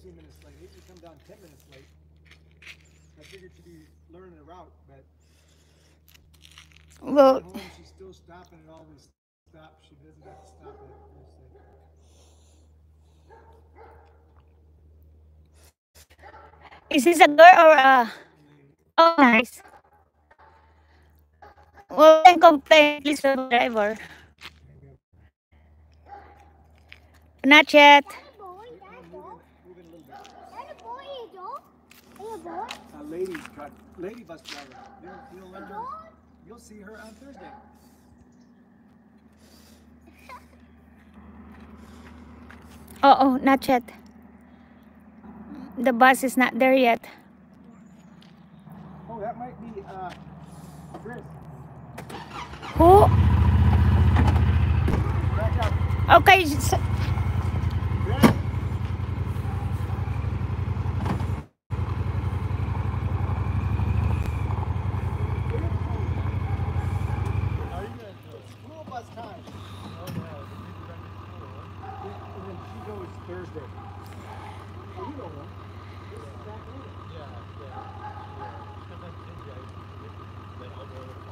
15 minutes late. Maybe you come down 10 minutes late. I figured she'd be learning the route, but Well, at home she's still stopping at all these stops. She doesn't have to stop at interstate. is this a girl or a? Oh, nice. Well, then complain, please, to the driver. Not yet. Moving a little bit. Lady bus driver. You'll learn her. You'll see her on Thursday. Oh, not yet. The bus is not there yet. Oh, that might be Chris. Who? Back up. Okay. School bus time. And then she goes Thursday. Oh, you know one. This is back later.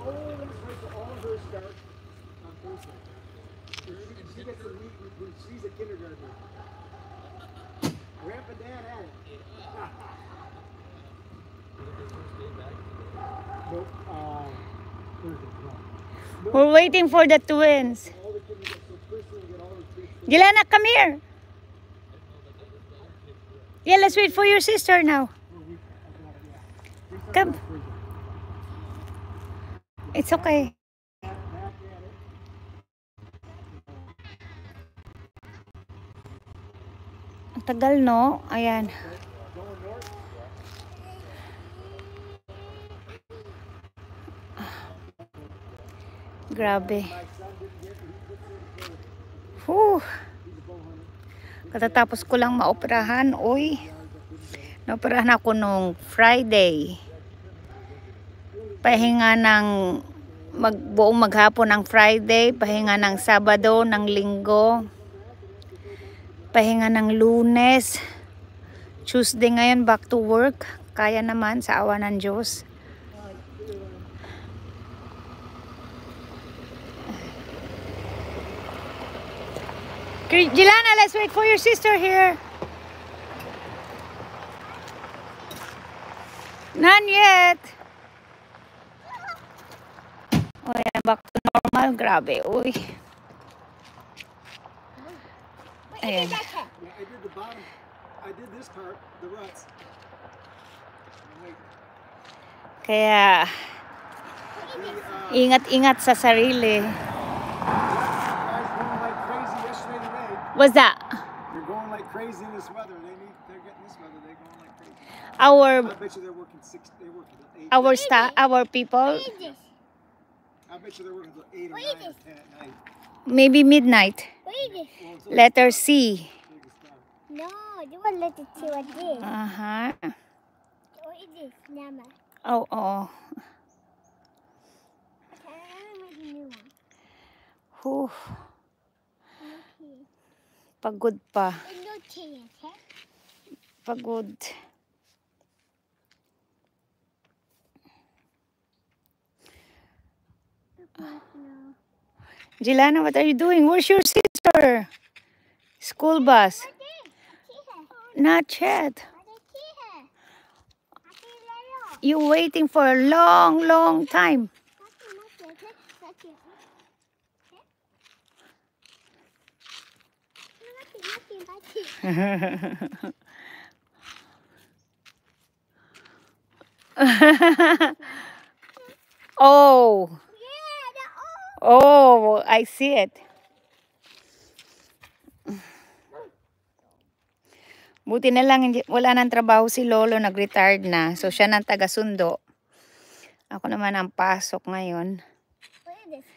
Oh, that's right. So all of her start on Thursday. She gets to meet with, she's a kindergartner. Grandpa Dan had it. Nope. Thursday, no. We're waiting for the twins. All the kids get so twisted and get all the kids. Jelana, come here. Yeah, let's wait for your sister now. Come. It's okay. Ang tagal, no? Ayan. Grabe. Whew. Katatapos ko lang maoperahan. Uy. Naoperahan ako nung Friday. Pahinga ng buong maghapon ng Friday. Pahinga ng Sabado, ng Linggo. Pahinga ng Lunes. Tuesday ngayon, back to work. Kaya naman sa awa ng Diyos. Jelana, let's wait for your sister here. None yet. Oh yeah, back to normal. Grabe, uy. Ayan. Yeah, I did the bottom. I did this part, the ruts. Wait. Kaya, ingat-ingat sa sarili. What's that? They're going like crazy in this weather. They're getting this weather. They're going like crazy. I bet you they're working 6. They work until 8. Our people. I bet you they're working until 8 or 9 or 10 at night. Maybe midnight. Letter C. No, you want letter C like this. What is this? Nama. Oh. Okay, I'm gonna make a new one. Whew. Pagod pa. No tea, okay? Pagod. Jelana, what are you doing? Where's your sister? School bus. Not yet. You're waiting for a long, long time. Oh, I see it. Buti na lang wala nang trabaho si Lolo, nag-retired na. So siya nang taga-sundo. Ako naman ang pasok ngayon. What is this?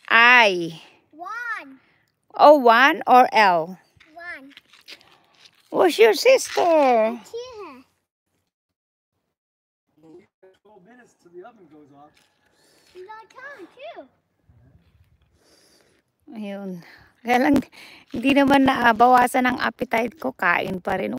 I. 1. Oh, 1 or L? 1. Where's your sister? Here. 12 minutes till the oven goes off. You got time too. Ayun. Kaya lang, hindi naman nabawasan ang appetite ko. Kain pa rin.